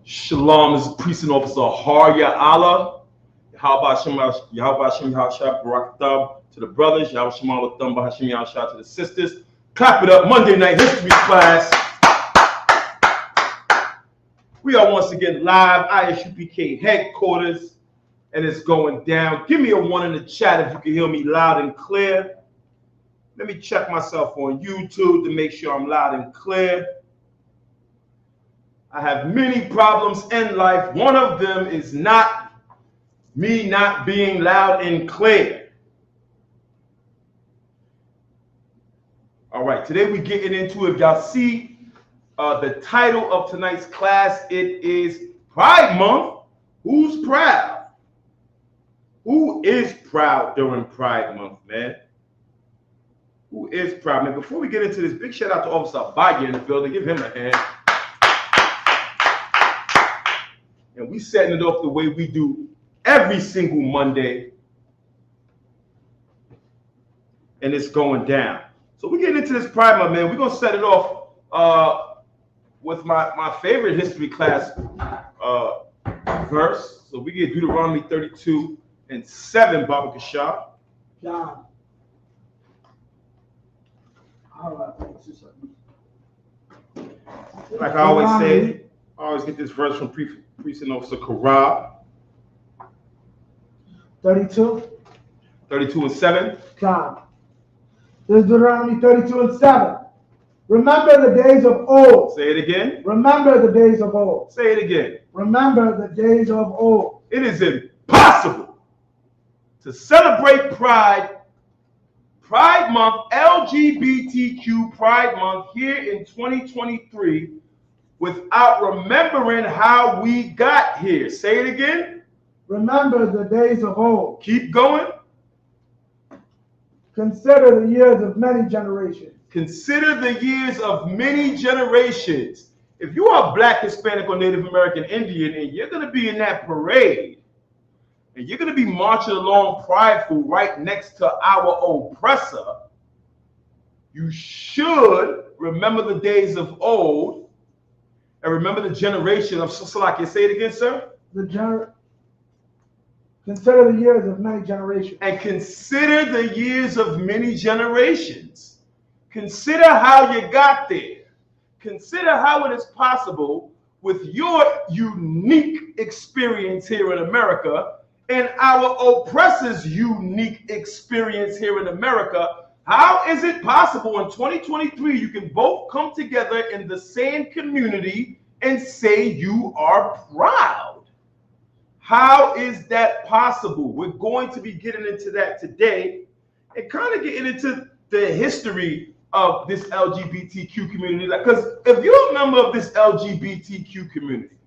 Shalom, this is Priest and Officer Harya Allah. Yahweh Hashem, Yahweh Hashem, Yahweh Barak Thumb to the brothers, Yahweh Hashem, Thumb, Hashem, Yahweh to the sisters. Clap it up, Monday night history class. We are once again live, ISUPK headquarters, and it's going down. Give me a 1 in the chat if you can hear me loud and clear. Let me check myself on YouTube to make sure I'm loud and clear. I have many problems in life. One of them is me not being loud and clear. All right, today we're getting into, if y'all see the title of tonight's class, it is Pride Month. Who's proud? Who is proud during Pride Month, man? Who is proud, man? Before we get into this, big shout out to Officer Abaya in the building. Give him a hand. And we setting it off the way we do every single Monday. And it's going down. So we're getting into this Pride Month, man. We're going to set it off with my favorite history class verse. So we get Deuteronomy 32:7, Baba Kashab. John. Like I always say, I always get this verse from Priest and Officer Karab. 32:7. God. This is Deuteronomy 32:7. Remember the days of old. Say it again. Remember the days of old. Say it again. Remember the days of old. It is impossible to celebrate Pride Month, LGBTQ Pride Month here in 2023 without remembering how we got here. Say it again. Remember the days of old. Keep going. Consider the years of many generations. Consider the years of many generations. If you are Black, Hispanic, or Native American Indian, and you're going to be in that parade, and you're going to be marching along prideful right next to our oppressor, you should remember the days of old and remember the generation of Salakia. Say it again, sir. Consider the years of many generations. And consider the years of many generations. Consider how you got there. Consider how it is possible with your unique experience here in America and our oppressor's unique experience here in America. How is it possible in 2023 you can both come together in the same community and say you are proud? How is that possible? We're going to be getting into that today and kind of getting into the history of this LGBTQ community. Because if you're a member of this LGBTQ community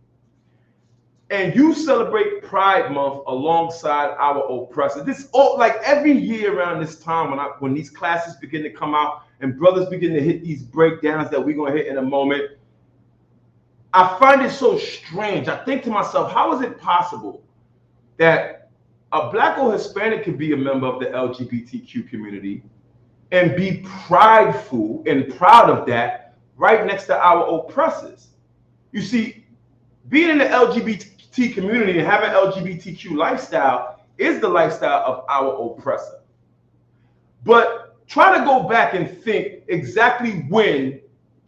and you celebrate Pride Month alongside our oppressor, this like every year around this time when these classes begin to come out and brothers begin to hit these breakdowns that we're going to hit in a moment, I find it so strange. I think to myself, how is it possible that a Black or Hispanic can be a member of the LGBTQ community and be prideful and proud of that right next to our oppressors? You see, being in the LGBT community and having LGBTQ lifestyle is the lifestyle of our oppressor. But try to go back and think exactly when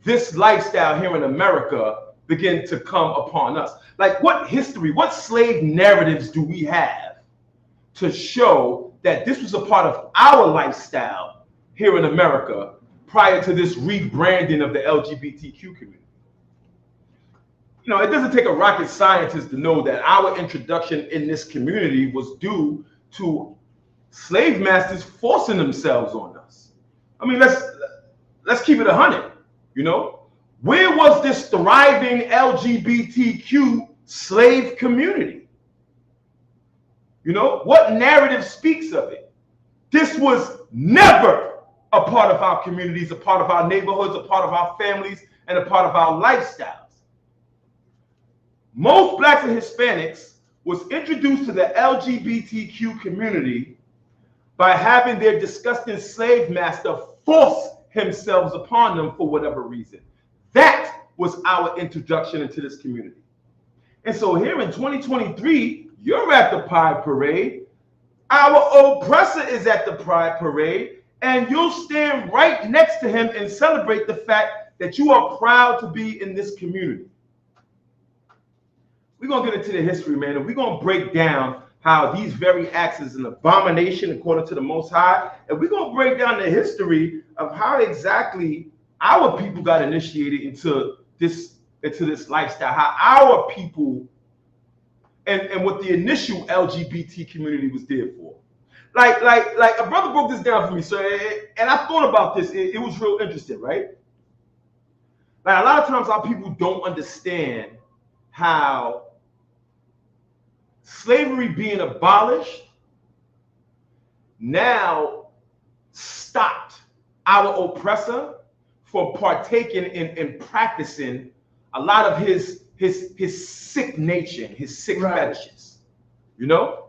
this lifestyle here in America begin to come upon us. Like what history, what slave narratives do we have to show that this was a part of our lifestyle here in America prior to this rebranding of the LGBTQ community? You know, it doesn't take a rocket scientist to know that our introduction in this community was due to slave masters forcing themselves on us. I mean, let's keep it 100, you know? Where was this thriving LGBTQ slave community? You know, what narrative speaks of it? This was never a part of our communities, a part of our neighborhoods, a part of our families, and a part of our lifestyles. Most Blacks and Hispanics was introduced to the LGBTQ community by having their disgusting slave master force himself upon them for whatever reason. That was our introduction into this community. And so here in 2023, you're at the Pride Parade. Our oppressor is at the Pride Parade, and you'll stand right next to him and celebrate the fact that you are proud to be in this community. We're going to get into the history, man, and we're going to break down how these very acts is an abomination according to the Most High, and we're going to break down the history of how exactly our people got initiated into this lifestyle, how our people and what the initial LGBT community was there for. Like a brother broke this down for me, so and I thought about this. It was real interesting, right? Like a lot of times our people don't understand how slavery being abolished now stopped our oppressor from partaking in practicing a lot of his sick nature, his sick fetishes, you know?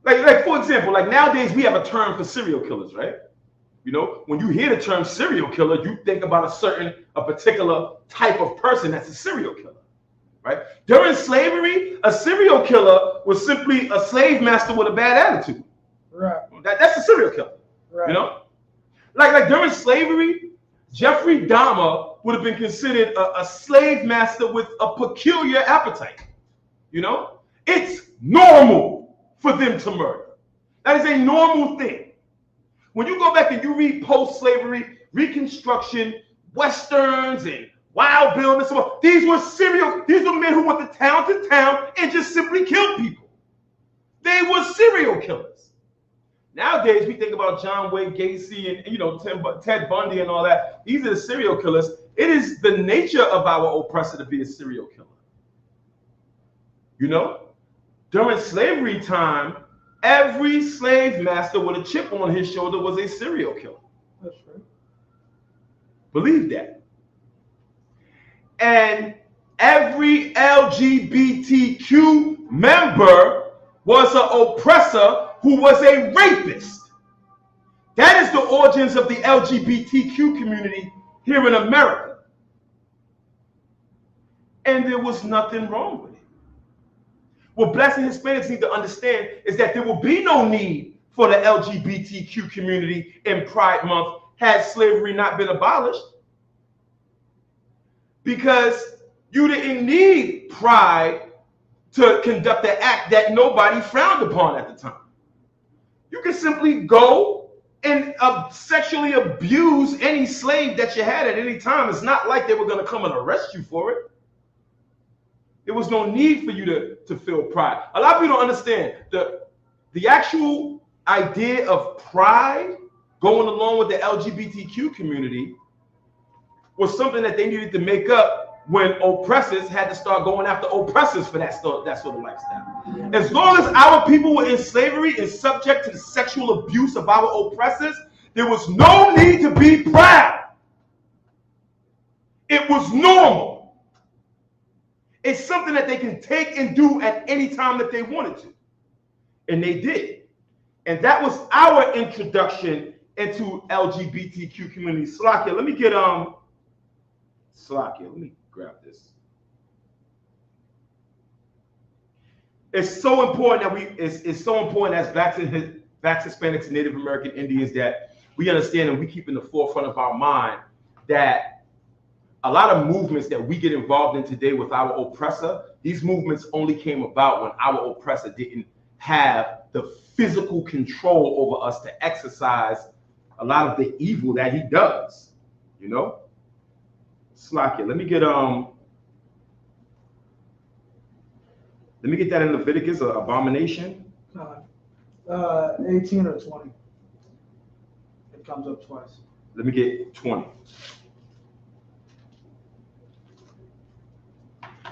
Like for example, like nowadays we have a term for serial killers, right? You know, when you hear the term serial killer, you think about a particular type of person that's a serial killer, right? During slavery, a serial killer was simply a slave master with a bad attitude. Right. That's a serial killer, right. You know? Like during slavery, Jeffrey Dahmer would have been considered a slave master with a peculiar appetite. You know, it's normal for them to murder. That is a normal thing. When you go back and you read post-slavery, Reconstruction, Westerns, and Wild Bill, and so on, these were men who went to town and just simply killed people. They were serial killers. Nowadays, we think about John Wayne Gacy and Ted Bundy and all that. These are the serial killers. It is the nature of our oppressor to be a serial killer. You know, during slavery time, every slave master with a chip on his shoulder was a serial killer. That's right. Believe that. And every LGBTQ member was an oppressor who was a rapist. That is the origins of the LGBTQ community here in America. And there was nothing wrong with it. What Blacks and Hispanics need to understand is that there will be no need for the LGBTQ community in Pride Month had slavery not been abolished. Because you didn't need pride to conduct an act that nobody frowned upon at the time. You can simply go and sexually abuse any slave that you had at any time. It's not like they were going to come and arrest you for it. There was no need for you to feel pride. A lot of people don't understand the actual idea of pride going along with the LGBTQ community was something that they needed to make up when oppressors had to start going after oppressors for that sort of lifestyle. As long as our people were in slavery and subject to the sexual abuse of our oppressors, there was no need to be proud. It was normal. It's something that they can take and do at any time that they wanted to. And they did. And that was our introduction into LGBTQ community. Slakia, let me get Slakia, let me grab this. It's so important that it's so important as Blacks, Hispanics, and Native American Indians that we understand and we keep in the forefront of our mind that a lot of movements that we get involved in today with our oppressor, these movements only came about when our oppressor didn't have the physical control over us to exercise a lot of the evil that he does, you know? Slakia, let me get that in Leviticus, abomination. 18 or 20. It comes up twice. Let me get 20.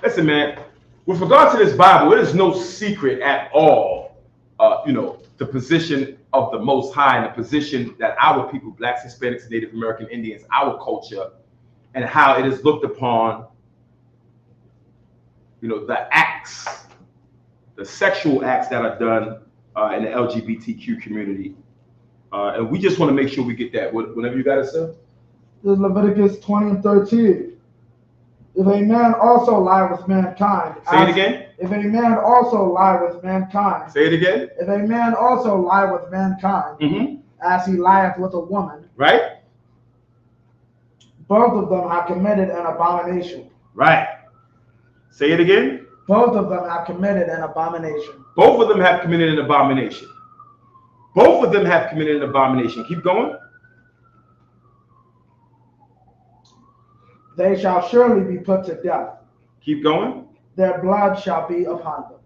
Listen, man, with regard to this Bible, it is no secret at all, the position of the Most High and the position that our people, Blacks, Hispanics, Native American Indians, our culture, and how it is looked upon, the acts, the sexual acts that are done in the LGBTQ community. And we just want to make sure we get that. Whenever you got it, sir? This is Leviticus 20 and 13. If a man also lie with mankind. Say it again. If a man also lie with mankind. Say it again. If a man also lie with mankind, as he lieth with a woman. Right. Both of them have committed an abomination. Right. Say it again. Both of them have committed an abomination. Both of them have committed an abomination. Both of them have committed an abomination. Keep going. They shall surely be put to death. Keep going. Their blood shall be upon them.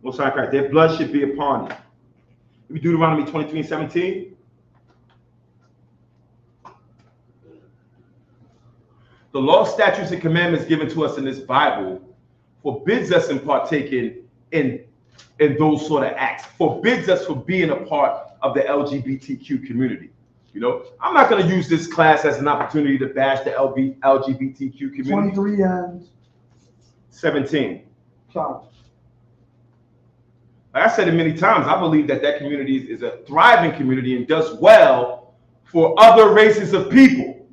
Most High Christ, their blood should be upon them. We Deuteronomy 23:17. The law, statutes, and commandments given to us in this Bible forbids us in partaking in those sort of acts, forbids us from being a part of the LGBTQ community. You know, I'm not going to use this class as an opportunity to bash the LGBTQ community. 23 and 17. Sorry. Like I said it many times, I believe that that community is a thriving community and does well for other races of people.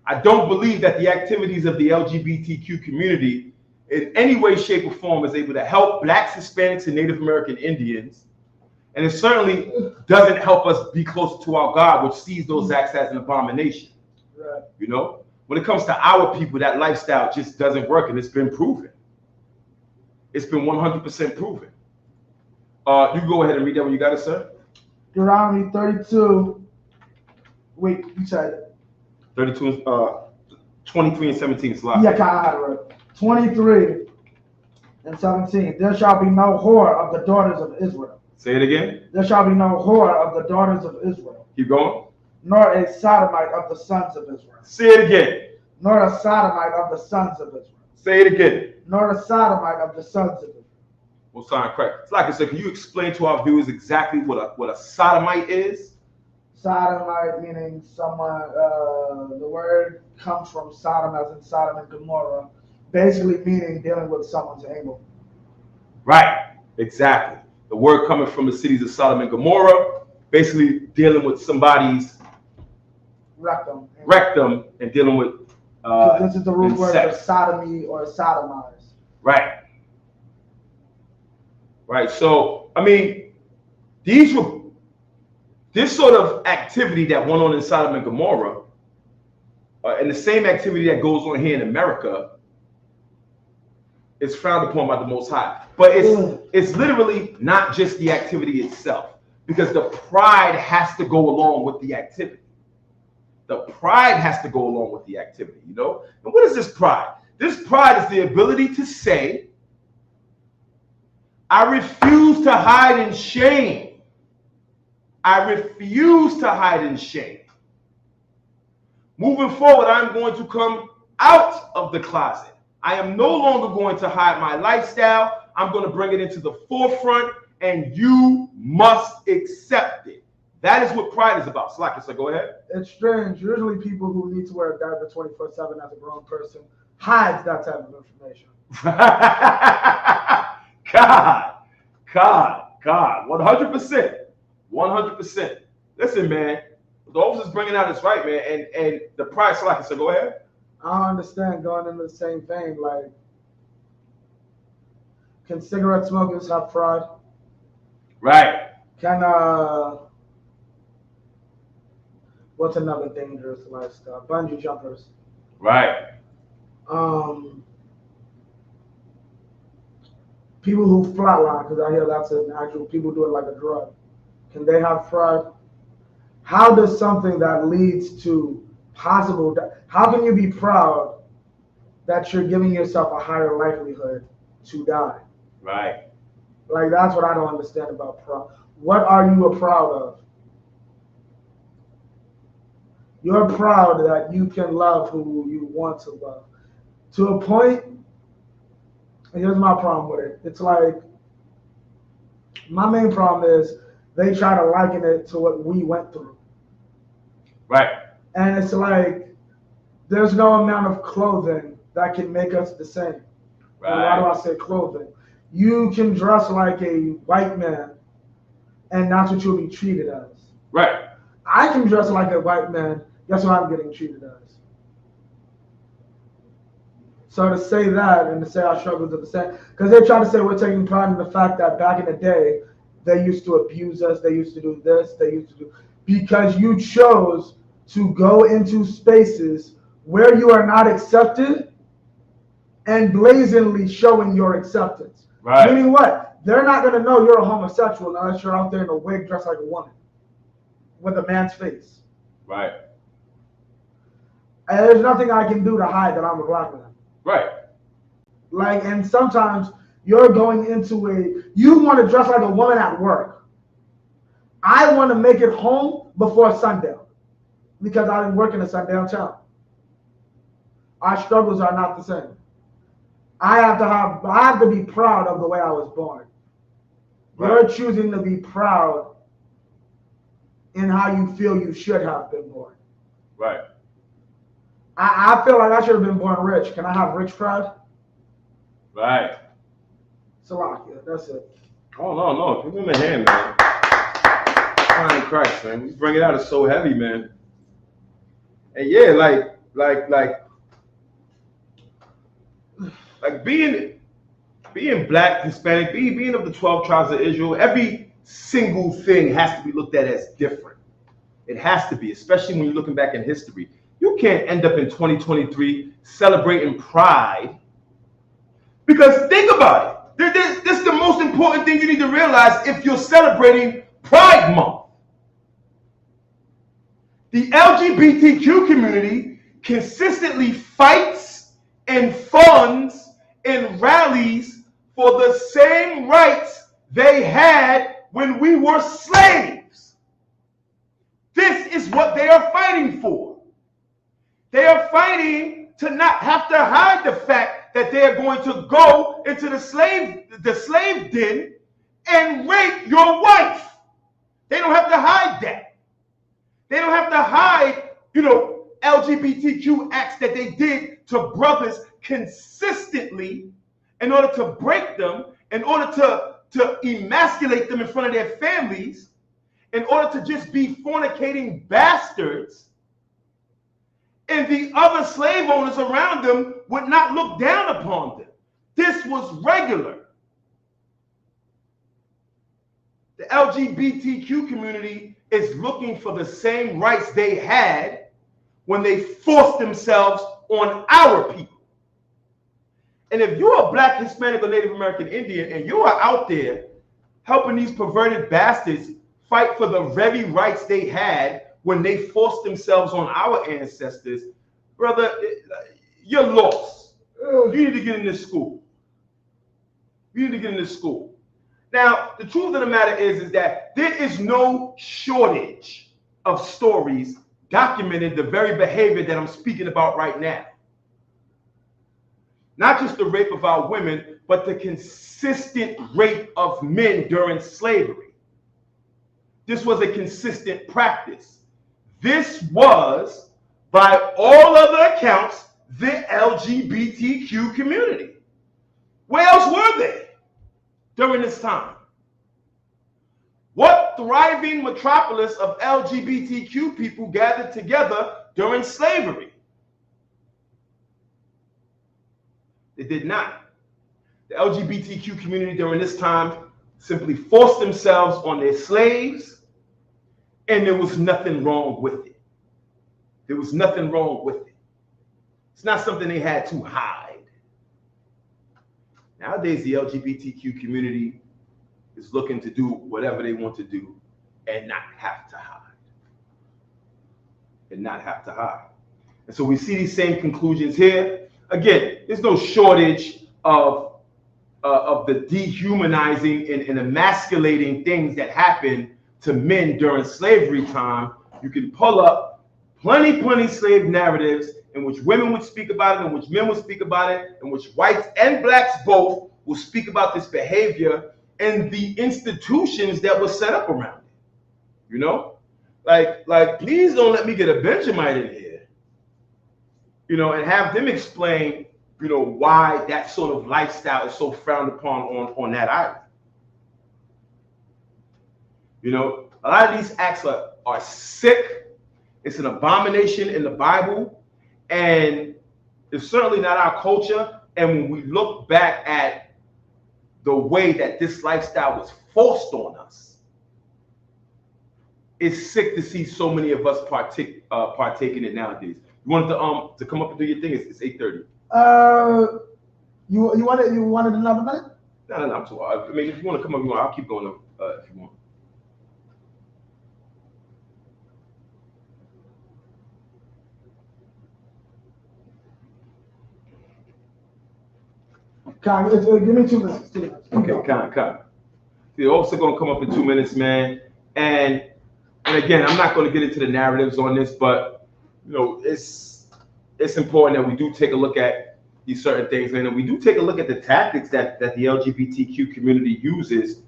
I don't believe that the activities of the LGBTQ community in any way, shape, or form is able to help Blacks, Hispanics, and Native American Indians. And it certainly doesn't help us be closer to our God, which sees those acts as an abomination. Right. You know, when it comes to our people, that lifestyle just doesn't work, and it's been proven. It's been 100% proven. You go ahead and read that when you got it, sir. Deuteronomy 32. Wait, you said 32, 23 and 17 slide. Yeah, I had it right. 23 and 17. There shall be no whore of the daughters of Israel. Say it again. There shall be no whore of the daughters of Israel. Keep going. Nor a sodomite of the sons of Israel. Say it again. Nor a sodomite of the sons of Israel. Say it again. Nor a sodomite of the sons of Israel. Well, sorry, correct. It's like I said, can you explain to our viewers exactly what a sodomite is? Sodomite meaning someone, the word comes from Sodom as in Sodom and Gomorrah, basically meaning dealing with someone's anal. Right, exactly. The word coming from the cities of Sodom and Gomorrah, basically dealing with somebody's rectum and dealing with this is the root word for sodomy or sodomize. Right. Right. So, I mean, this sort of activity that went on in Sodom and Gomorrah, and the same activity that goes on here in America, is frowned upon by the Most High. But it's literally not just the activity itself, because the pride has to go along with the activity. The pride has to go along with the activity, you know? And what is this pride? This pride is the ability to say, I refuse to hide in shame. I refuse to hide in shame. Moving forward, I'm going to come out of the closet. I am no longer going to hide my lifestyle. I'm going to bring it into the forefront, and you must accept it. That is what pride is about. Slacker, so go ahead. It's strange. Usually people who need to wear a diaper 24/7 as a grown person hides that type of information. God, 100%. 100%. Listen, man, the officer's bringing out is right, man, and the pride, Slacker, so go ahead. I don't understand going into the same vein, like, can cigarette smokers have pride? Right. Can, what's another dangerous lifestyle? Bungee jumpers. Right. People who flatline, because I hear that's an actual, people do it like a drug. Can they have pride? How does something that leads to possible, how can you be proud that you're giving yourself a higher likelihood to die? Right. Like, that's what I don't understand about pride. What are you proud of? You're proud that you can love who you want to love. To a point, and here's my problem with it. It's like, my main problem is they try to liken it to what we went through. Right. And it's like, there's no amount of clothing that can make us the same. Right. And why do I say clothing? You can dress like a white man, and that's what you'll be treated as. Right. I can dress like a white man. Guess what I'm getting treated as? So to say that and to say our struggles are the same, because they try to say we're taking pride in the fact that back in the day, they used to abuse us, they used to do this, they used to do, because you chose to go into spaces where you are not accepted and blazingly showing your acceptance. Right. Meaning what? They're not going to know you're a homosexual unless you're out there in a wig dressed like a woman with a man's face. Right. And there's nothing I can do to hide that I'm a black man. Right. Like, and sometimes you're going into you want to dress like a woman at work. I want to make it home before sundown because I didn't work in a sundown town. Our struggles are not the same. I have to be proud of the way I was born. Right. You're choosing to be proud in how you feel you should have been born. Right. I feel like I should have been born rich. Can I have rich pride? Right. Salakia, that's it. Oh, no. Give him a hand, man. Fine Christ, man. You bring it out, it's so heavy, man. And yeah, like being black, Hispanic, being of the 12 tribes of Israel, every single thing has to be looked at as different. It has to be, especially when you're looking back in history. You can't end up in 2023 celebrating pride. Because think about it. This is the most important thing you need to realize if you're celebrating Pride Month. The LGBTQ community consistently fights and funds and rallies for the same rights they had when we were slaves. This is what they are fighting for. They are fighting to not have to hide the fact that they are going to go into the slave den and rape your wife. They don't have to hide that. They don't have to hide, LGBTQ acts that they did to brothers consistently in order to break them, in order to emasculate them in front of their families, in order to just be fornicating bastards. And the other slave owners around them would not look down upon them. This was regular. The LGBTQ community is looking for the same rights they had when they forced themselves on our people. And if you're a black, Hispanic, or Native American Indian, and you are out there helping these perverted bastards fight for the very rights they had when they forced themselves on our ancestors, brother, you're lost. You need to get in this school. You need to get in this school. Now, the truth of the matter is that there is no shortage of stories documenting the very behavior that I'm speaking about right now. Not just the rape of our women, but the consistent rape of men during slavery. This was a consistent practice. This was, by all other accounts, the LGBTQ community. Where else were they during this time? What thriving metropolis of LGBTQ people gathered together during slavery? They did not. The LGBTQ community during this time simply forced themselves on their slaves, and there was nothing wrong with it. There was nothing wrong with it. It's not something they had to hide. Nowadays, the LGBTQ community is looking to do whatever they want to do and not have to hide. And not have to hide. And so we see these same conclusions here. Again, there's no shortage of the dehumanizing and emasculating things that happen to men during slavery time. You can pull up plenty slave narratives in which women would speak about it, in which men would speak about it, in which whites and blacks both will speak about this behavior and the institutions that were set up around it. You know? Like, please don't let me get a Benjamite in here, and have them explain, why that sort of lifestyle is so frowned upon on that island. A lot of these acts are sick. It's an abomination in the Bible. And It's certainly not our culture. And when we look back at the way that this lifestyle was forced on us, it's sick to see so many of us partake in it nowadays. You wanted to come up and do your thing? It's 8:30. You wanted another minute? No, I'm too. I mean, if you want to come up, I'll keep going if you want. Give me 2 minutes. Okay, kind. They're also going to come up in 2 minutes, man. And again, I'm not going to get into the narratives on this, but you know, it's important that we do take a look at these certain things, man, and we do take a look at the tactics that the LGBTQ community uses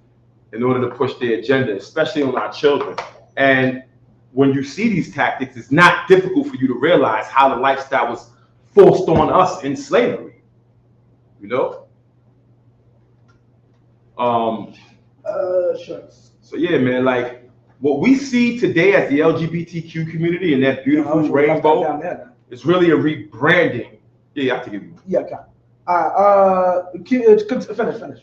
in order to push their agenda, especially on our children. And when you see these tactics, it's not difficult for you to realize how the lifestyle was forced on us in slavery. You know? Sure. So yeah, man, like what we see today as the LGBTQ community and that beautiful rainbow, it's really a rebranding. Yeah, I take it. Yeah, okay. Finish.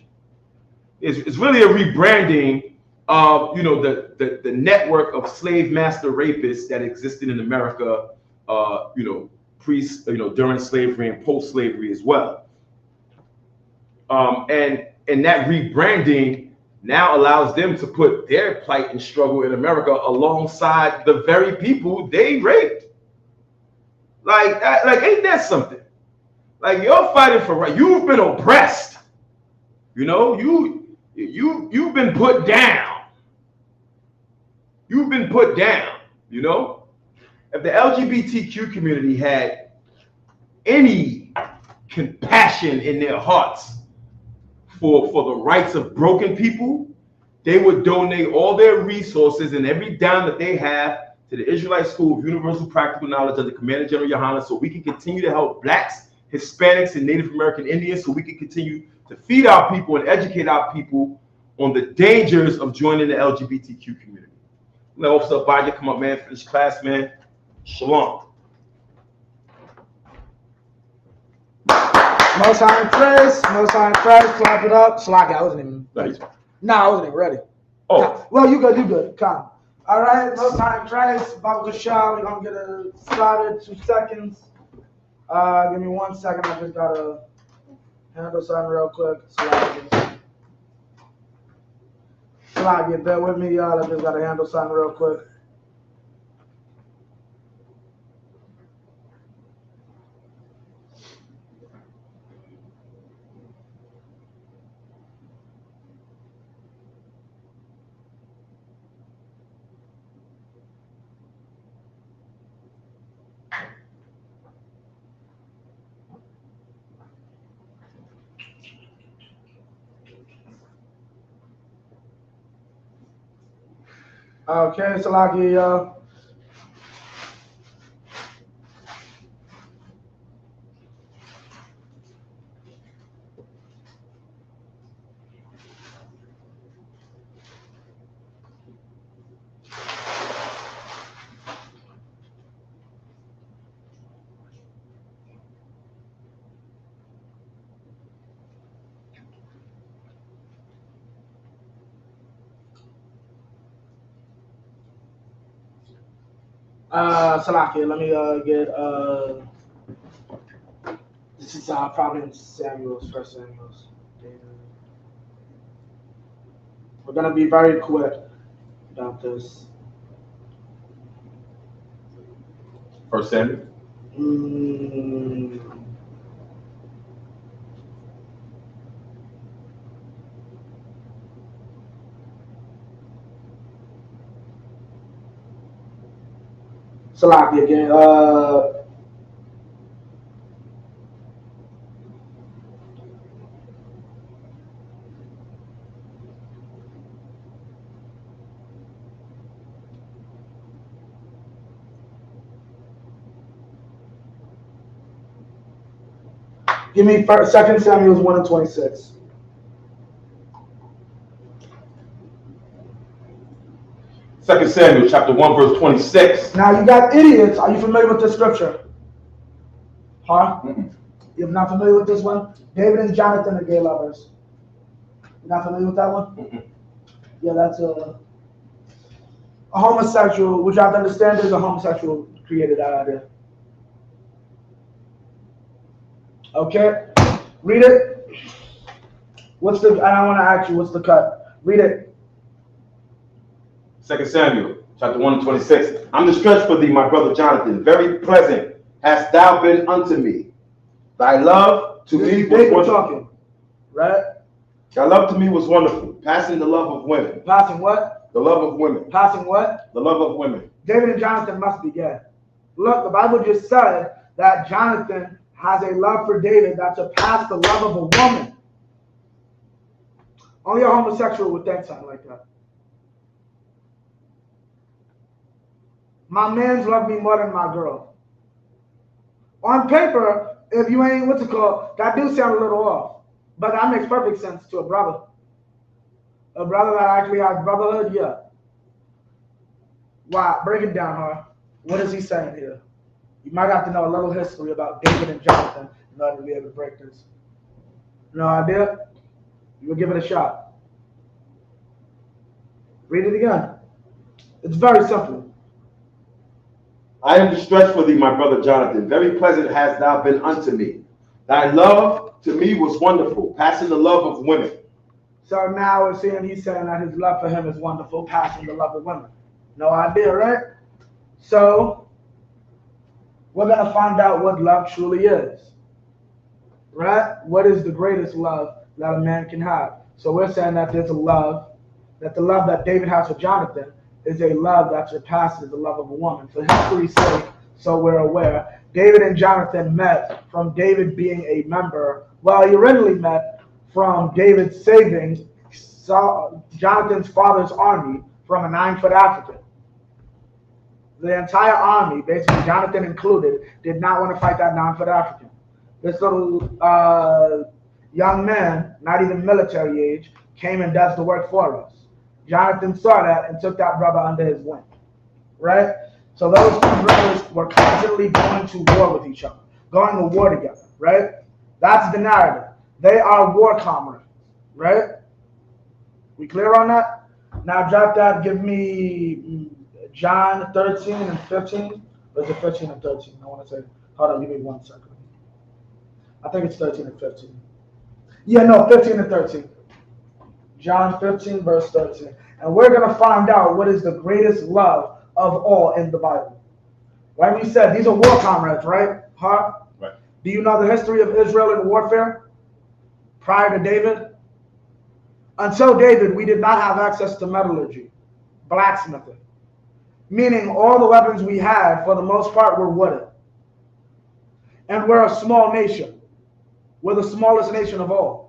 It's really a rebranding of, you know, the network of slave master rapists that existed in America, you know, during slavery and post-slavery as well. And that rebranding now allows them to put their plight and struggle in America alongside the very people they raped. Like ain't that something? Like, you're fighting for right. You've been oppressed. You know, you've been put down. You've been put down. You know, if the LGBTQ community had any compassion in their hearts for the rights of broken people, they would donate all their resources and every dime that they have to the Israelite School of Universal Practical Knowledge under Commander General Yohanan, so we can continue to help Blacks, Hispanics, and Native American Indians, so we can continue to feed our people and educate our people on the dangers of joining the LGBTQ community. Let Officer Abaya come up, man, finish class, man. Shalom. Most High in Christ, clap it up. Slack, I wasn't even. Nice. Nah, I wasn't even ready. Oh. Nah. Well, you good. Come. All right, Most High in Christ, Baruch Hashem. We're gonna get it started. 2 seconds. Give me 1 second. I just gotta handle something real quick. Slack, bear with me, y'all. I just gotta handle something real quick. Okay, Salaki, y'all. Salaki, let me get this is probably in Samuel's, 1 Samuel's. We're gonna be very quick about this. 1 Samuel. Salaki again. Give me 2 Samuel 1:26. Second Samuel chapter 1 verse 26. Now you got idiots. Are you familiar with this scripture? Huh? You're not familiar with this one? David and Jonathan are gay lovers. You're not familiar with that one? Yeah, that's a homosexual, which I have to understand is a homosexual created that idea. Okay, read it. What's the? I want to ask you, what's the cut? Read it. 2 Samuel, chapter 1 and 26. I'm distressed for thee, my brother Jonathan. Very pleasant hast thou been unto me. Thy love to me was David wonderful. talking, right? Thy love to me was wonderful, passing the love of women. Passing what? The love of women. Passing what? The love of women. David and Jonathan must be gay. Look, the Bible just said that Jonathan has a love for David that surpassed the love of a woman. Only a homosexual would think something like that. My mans love me more than my girl. On paper, if you ain't, what's it called, that do sound a little off. But that makes perfect sense to a brother. A brother that actually has brotherhood, yeah. Wow, break it down, huh? What is he saying here? You might have to know a little history about David and Jonathan in order to be able to break this. No idea? You will give it a shot. Read it again. It's very simple. I am distressed for thee, my brother Jonathan. Very pleasant hast thou been unto me. Thy love to me was wonderful, passing the love of women. So now we're seeing he's saying that his love for him is wonderful, passing the love of women. No idea, right? So we're going to find out what love truly is. Right? What is the greatest love that a man can have? So we're saying that there's a love, that the love that David has for Jonathan is a love that surpasses the love of a woman. For history's sake, so we're aware, David and Jonathan met from David being a member. Well, he originally met from David saving Jonathan's father's army from a 9-foot African. The entire army, basically Jonathan included, did not want to fight that 9-foot African. This little young man, not even military age, came and does the work for us. Jonathan saw that and took that brother under his wing, right? So those two brothers were constantly going to war with each other, going to war together, right? That's the narrative. They are war comrades, right? We clear on that? Now drop that, give me John 13 and 15. Or is it 15 and 13? I want to say, hold on, give me 1 second. I think it's 13 and 15. Yeah, no, 15 and 13. John 15, verse 13. And we're going to find out what is the greatest love of all in the Bible. Like we said, these are war comrades, right? Huh? Right. Do you know the history of Israel in warfare prior to David? Until David, we did not have access to metallurgy, blacksmithing. Meaning all the weapons we had, for the most part, were wooden. And we're a small nation. We're the smallest nation of all.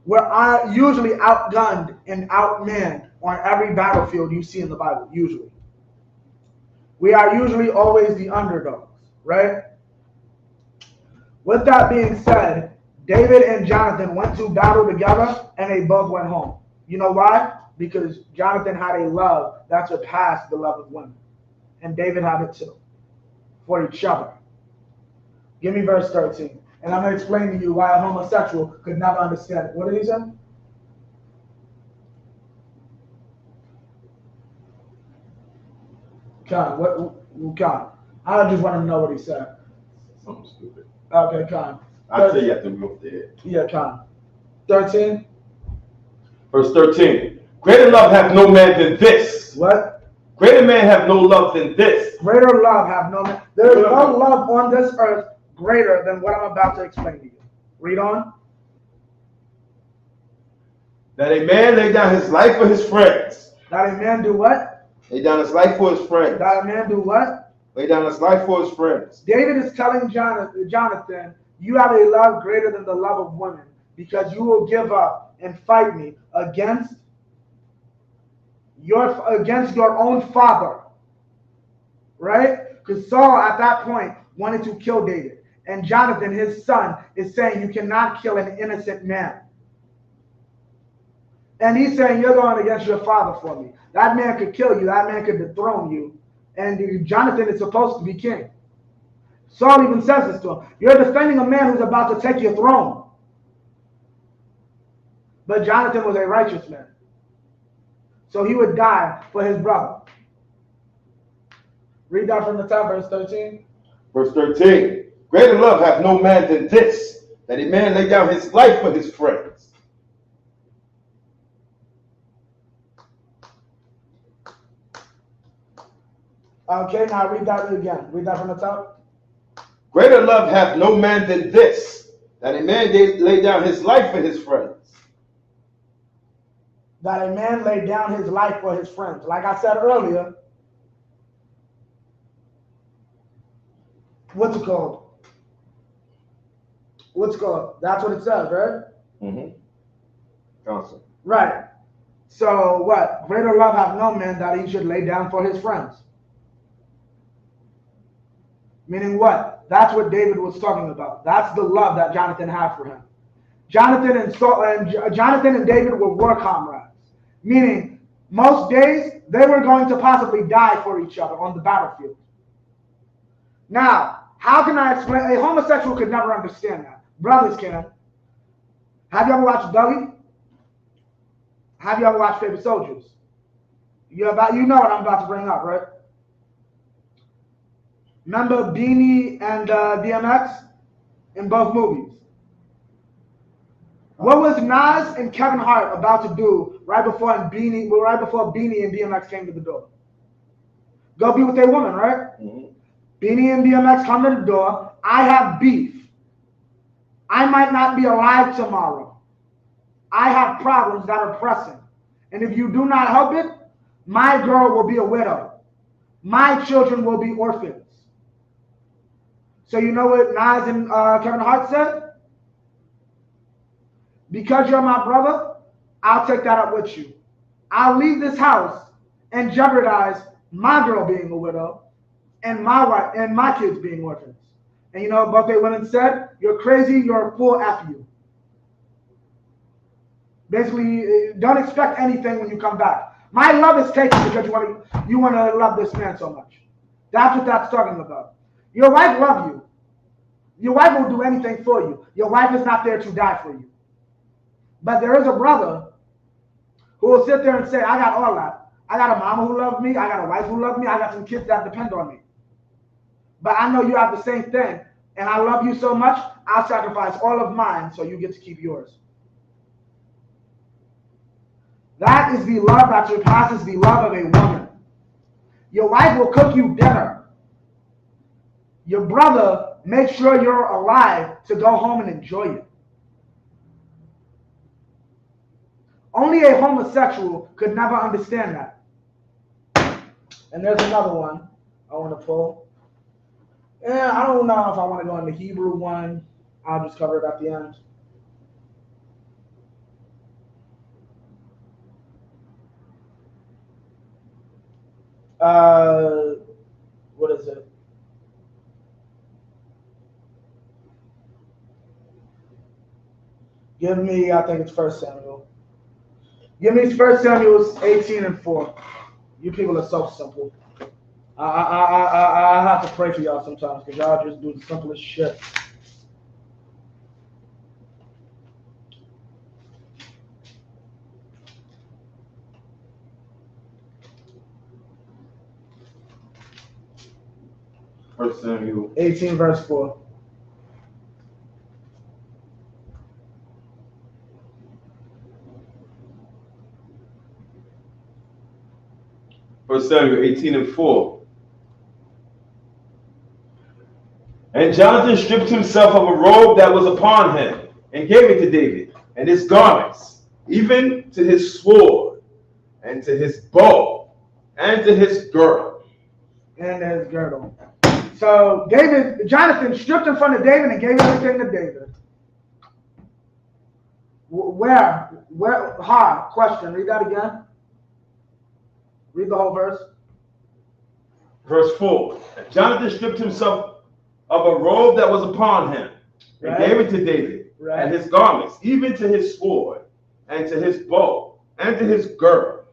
We're usually outgunned and outmanned on every battlefield you see in the Bible, usually. We are usually always the underdogs, right? With that being said, David and Jonathan went to battle together and they both went home. You know why? Because Jonathan had a love that surpassed the love of women. And David had it too, for each other. Give me verse 13. And I'm going to explain to you why a homosexual could never understand it. What did he say? Khan, Khan. I just want to know what he said. Something stupid. Okay, Khan. I'll tell you after we go there. Yeah, Khan. 13. Verse 13. Greater love hath no man than this. What? Greater man have no love than this. Greater love have no man. There is no love on this earth greater than what I'm about to explain to you. Read on. That a man lay down his life for his friends. That a man do what? Lay down his life for his friends. That a man do what? Lay down his life for his friends. David is telling Jonathan, you have a love greater than the love of women, because you will give up and fight me against your own father. Right? Because Saul at that point wanted to kill David. And Jonathan, his son, is saying you cannot kill an innocent man. And he's saying you're going against your father for me. That man could kill you. That man could dethrone you. And Jonathan is supposed to be king. Saul even says this to him. You're defending a man who's about to take your throne. But Jonathan was a righteous man. So he would die for his brother. Read that from the top, verse 13. Verse 13. Greater love hath no man than this, that a man lay down his life for his friends. Okay, now read that again. Read that from the top. Greater love hath no man than this, that a man lay down his life for his friends. That a man lay down his life for his friends. Like I said earlier, what's it called? That's what it says, right? Mm-hmm. Awesome. Right. So what? Greater love hath no man that he should lay down for his friends. Meaning what? That's what David was talking about. That's the love that Jonathan had for him. Jonathan and David were war comrades. Meaning, most days, they were going to possibly die for each other on the battlefield. Now, how can I explain? A homosexual could never understand that. Brothers can. Have you ever watched Belly? Have you ever watched Favorite Soldiers? You know what I'm about to bring up, right? Remember Beanie and DMX in both movies? What was Nas and Kevin Hart about to do right before Beanie and DMX came to the door? Go be with their woman, right? Mm-hmm. Beanie and DMX come to the door. I have beef. I might not be alive tomorrow. I have problems that are pressing. And if you do not help it, my girl will be a widow. My children will be orphans. So you know what Nas and Kevin Hart said? Because you're my brother, I'll take that up with you. I'll leave this house and jeopardize my girl being a widow and my wife and my kids being orphans. And you know what both their women said? You're crazy, you're a fool, F you. Basically, don't expect anything when you come back. My love is taken because you want to love this man so much. That's what that's talking about. Your wife loves you. Your wife will do anything for you. Your wife is not there to die for you. But there is a brother who will sit there and say, I got all that. I got a mama who loves me. I got a wife who loves me. I got some kids that depend on me. But I know you have the same thing. And I love you so much, I'll sacrifice all of mine so you get to keep yours. That is the love that surpasses the love of a woman. Your wife will cook you dinner. Your brother makes sure you're alive to go home and enjoy it. Only a homosexual could never understand that. And there's another one I want to pull. Yeah, I don't know if I want to go in the Hebrew one. I'll just cover it at the end. What is it? Give me, I think it's 1 Samuel. Give me 1 Samuel 18 and 4. You people are so simple. I have to pray for y'all sometimes because y'all just do the simplest shit. First Samuel 18 verse 4. First Samuel 18 and 4. And Jonathan stripped himself of a robe that was upon him, and gave it to David, and his garments, even to his sword, and to his bow, and to his girdle. And his girdle. So Jonathan stripped in front of David and gave everything to David. Where? Question. Read that again. Read the whole verse. Verse 4. And Jonathan stripped himself of a robe that was upon him, and gave it to David, and his garments, even to his sword, and to his bow, and to his girdle.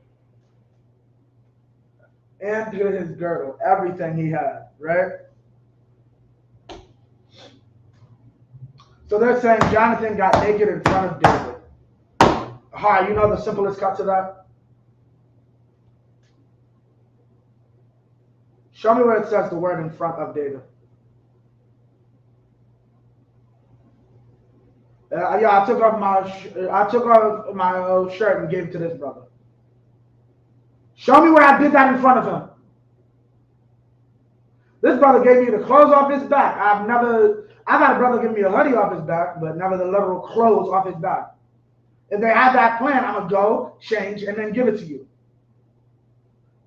And to his girdle, everything he had, right? So they're saying Jonathan got naked in front of David. Hi, you know the simplest cut to that? Show me where it says the word in front of David. Yeah, I took off my shirt and gave it to this brother. Show me where I did that in front of him. This brother gave me the clothes off his back. I've had a brother give me a hoodie off his back, but never the literal clothes off his back. If they have that plan, I'm going to go, change, and then give it to you.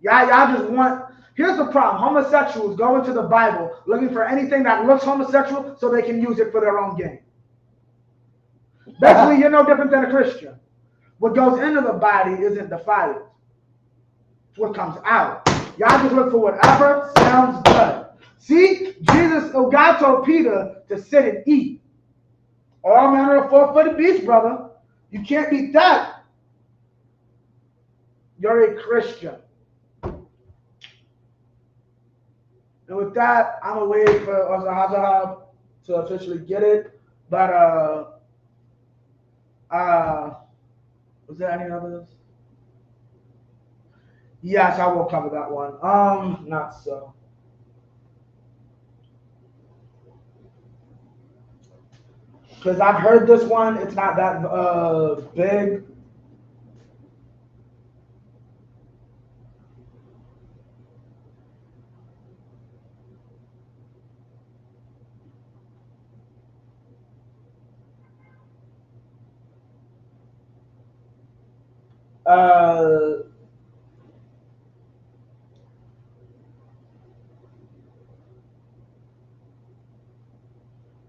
Y'all just want... Here's the problem. Homosexuals go into the Bible looking for anything that looks homosexual so they can use it for their own gain. Basically, you're no different than a Christian. What goes into the body isn't defiled. It's what comes out. Y'all just look for whatever sounds good. See, God told Peter to sit and eat. All manner of four-footed beasts, brother. You can't beat that. You're a Christian. And with that, I'm going to wait for Ozahazahab to officially get it. But, was there any others? Yes, I will cover that one. Not so. Because I've heard this one. It's not that big.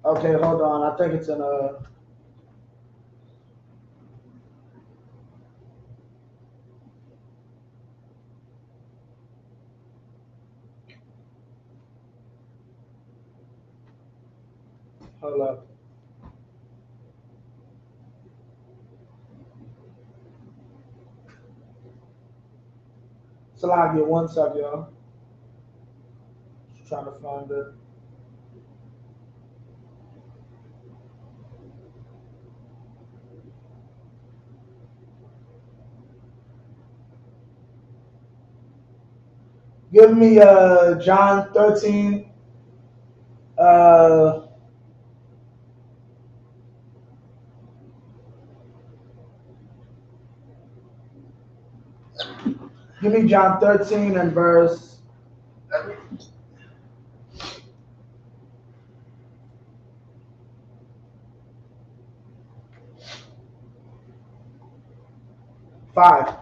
Okay, hold on. I think it's in a... Hold up. Salagi, one sec, y'all. Just trying to find it. Give me John 13. Give me John 13 and verse 5.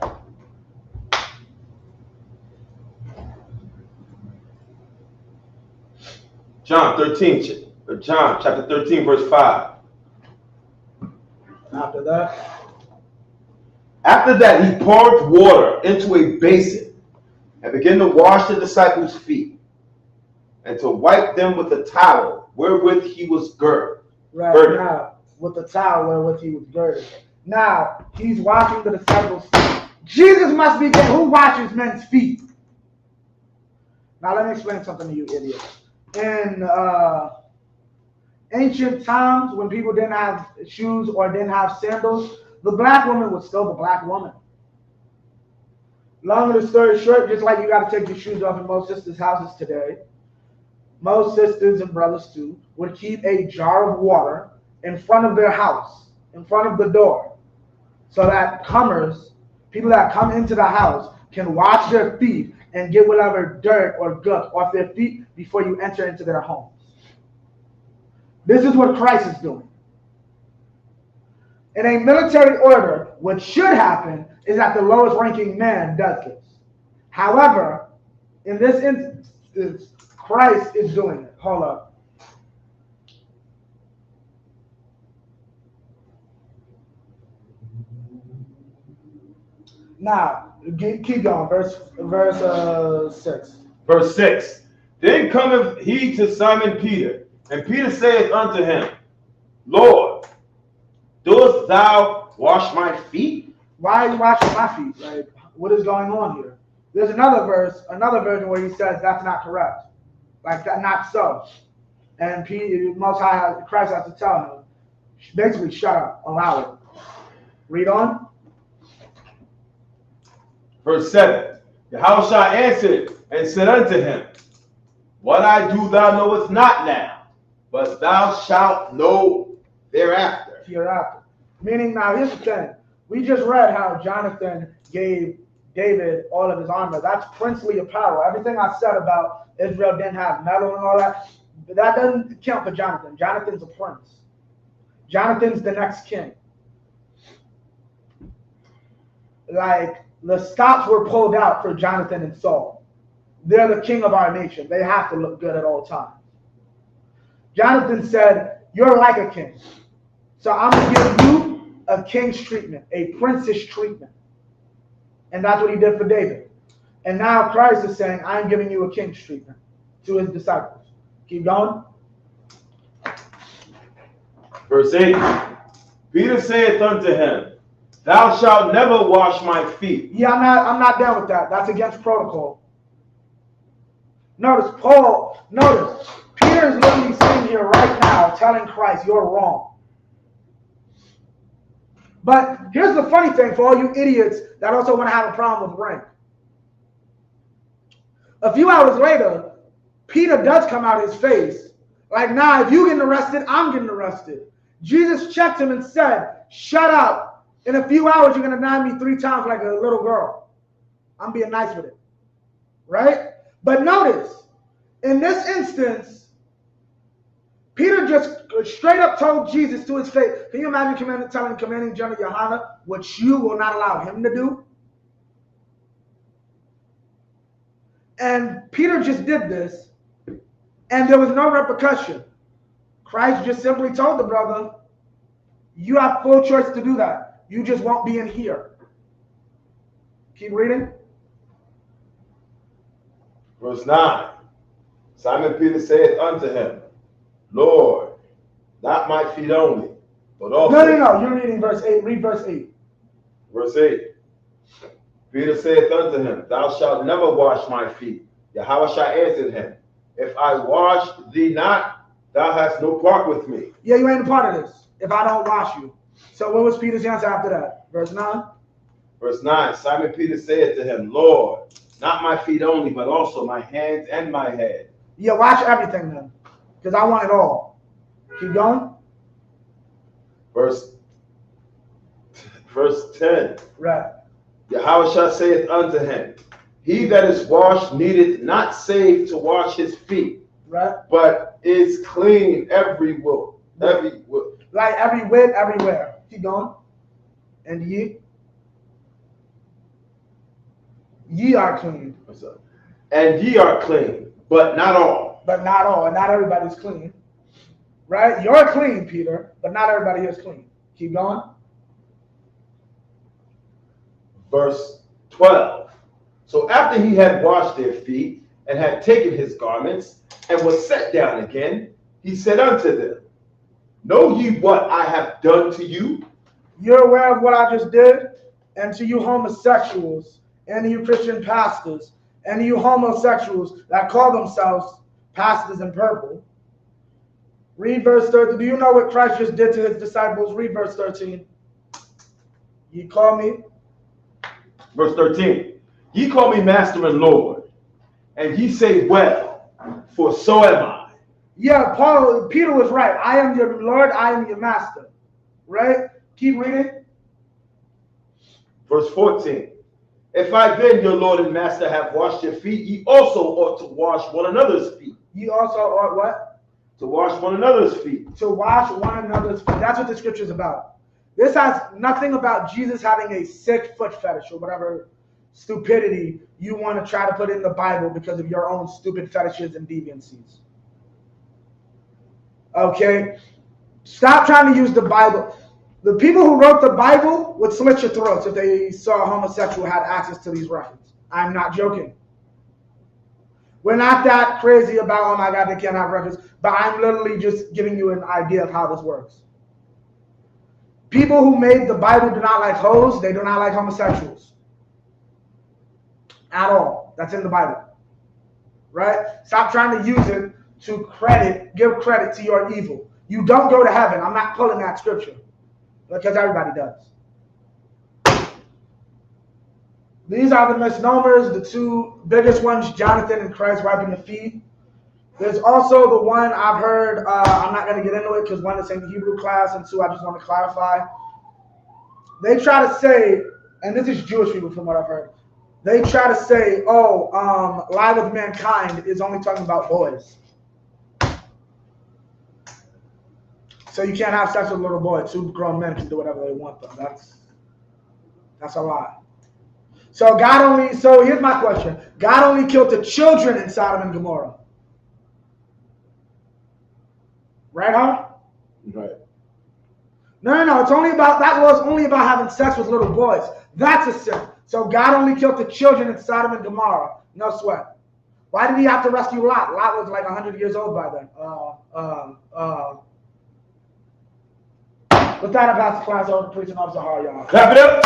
John chapter 13, verse 5. After that. After that, he poured water into a basin and began to wash the disciples' feet and to wipe them with the towel wherewith he was girded. Right, now, with the towel wherewith he was girded. Now, he's washing the disciples' feet. Jesus must be who washes men's feet. Now, let me explain something to you, idiot. In ancient times, when people didn't have shoes or didn't have sandals, the black woman was still the black woman. Long of the story short, just like you got to take your shoes off in most sisters' houses today, most sisters and brothers too would keep a jar of water in front of their house, in front of the door, so that people that come into the house, can wash their feet and get whatever dirt or guts off their feet before you enter into their homes. This is what Christ is doing. In a military order, what should happen is that the lowest ranking man does this. However, in this instance, Christ is doing it. Hold up. Now, keep going. Verse 6. Verse 6. Then cometh he to Simon Peter, and Peter saith unto him, Lord, dost thou wash my feet? Why are you washing my feet? Like, what is going on here? There's another version where he says that's not correct. Like that, not so. And Peter, Most High, Christ has to tell him, Basically, shut up, allow it. Read on. Verse 7. Yahushua answered and said unto him, What I do thou knowest not now, but thou shalt know thereafter. Hereafter. Meaning, now here's the thing. We just read how Jonathan gave David all of his armor. That's princely apparel. Everything I said about Israel didn't have metal and all that, that doesn't count for Jonathan. Jonathan's a prince. Jonathan's the next king. Like, the stops were pulled out for Jonathan and Saul. They're the king of our nation. They have to look good at all times. Jonathan said, you're like a king. So I'm going to give you a king's treatment, a prince's treatment. And that's what he did for David. And now Christ is saying, I'm giving you a king's treatment to his disciples. Keep going. Verse 8. Peter saith unto him, Thou shalt never wash my feet. Yeah, I'm not down with that. That's against protocol. Notice, Peter is literally sitting here right now telling Christ, you're wrong. But here's the funny thing for all you idiots that also want to have a problem with rank. A few hours later, Peter does come out his face. Like, nah, if you're getting arrested, I'm getting arrested. Jesus checked him and said, shut up. In a few hours, you're going to deny me 3 times like a little girl. I'm being nice with it. Right? But notice, in this instance, Peter just straight up told Jesus to his face. Can you imagine commanding General Yohanan, which you will not allow him to do? And Peter just did this, and there was no repercussion. Christ just simply told the brother, you have full choice to do that. You just won't be in here. Keep reading. Verse 9. Simon Peter saith unto him, Lord, not my feet only, but also... No. You're reading verse 8. Read verse 8. Verse 8. Peter saith unto him, Thou shalt never wash my feet. Yahushua answered him, If I wash thee not, thou hast no part with me. Yeah, you ain't a part of this if I don't wash you. So what was Peter's answer after that? Verse 9. Verse 9. Simon Peter saith to him, Lord, not my feet only, but also my hands and my head. Yeah, wash everything then, because I want it all. Keep going. Verse 10. Right. Yahushua saith unto him, He that is washed needeth not save to wash his feet, right, but is clean every whit. Like every whit, everywhere. Keep going. And ye are clean. And ye are clean, but not all. But not all, and not everybody's clean. Right? You're clean, Peter, but not everybody is clean. Keep going. Verse 12. So after he had washed their feet and had taken his garments and was set down again, he said unto them, Know ye what I have done to you? You're aware of what I just did? And to you homosexuals, and to you Christian pastors, and to you homosexuals that call themselves pastors in purple. Read verse 13. Do you know what Christ just did to his disciples? Read verse 13. Ye call me. Verse 13. Ye call me Master and Lord, and ye say, well, for so am I. Yeah, Peter was right. I am your Lord, I am your Master. Right? Keep reading. Verse 14. If I then, your Lord and Master, have washed your feet, ye also ought to wash one another's feet. Ye also ought what? To wash one another's feet. To wash one another's feet. That's what the scripture is about. This has nothing about Jesus having a sick foot fetish or whatever stupidity you want to try to put in the Bible because of your own stupid fetishes and deviancies. Okay? Stop trying to use the Bible. The people who wrote the Bible would slit your throats if they saw a homosexual had access to these records. I'm not joking. We're not that crazy about, oh my God, they can't have records, but I'm literally just giving you an idea of how this works. People who made the Bible do not like hoes, they do not like homosexuals. At all. That's in the Bible. Right? Stop trying to use it to give credit to your evil. You don't go to heaven. I'm not pulling that scripture because everybody does. These are the misnomers, the two biggest ones, Jonathan and Christ wiping the feet. There's also the one I've heard, I'm not going to get into it because one is in the Hebrew class, and two, I just want to clarify. They try to say, and this is Jewish people from what I've heard, they try to say, lie with mankind is only talking about boys. So you can't have sex with a little boy. Two grown men can do whatever they want, though. That's a lie. So here's my question. God only killed the children in Sodom and Gomorrah. Right, huh? Right. No. That was only about having sex with little boys. That's a sin. So God only killed the children in Sodom and Gomorrah. No sweat. Why did he have to rescue Lot? Lot was like 100 years old by then. With that, I pass the class over to preaching officer Har, y'all. Clap it up.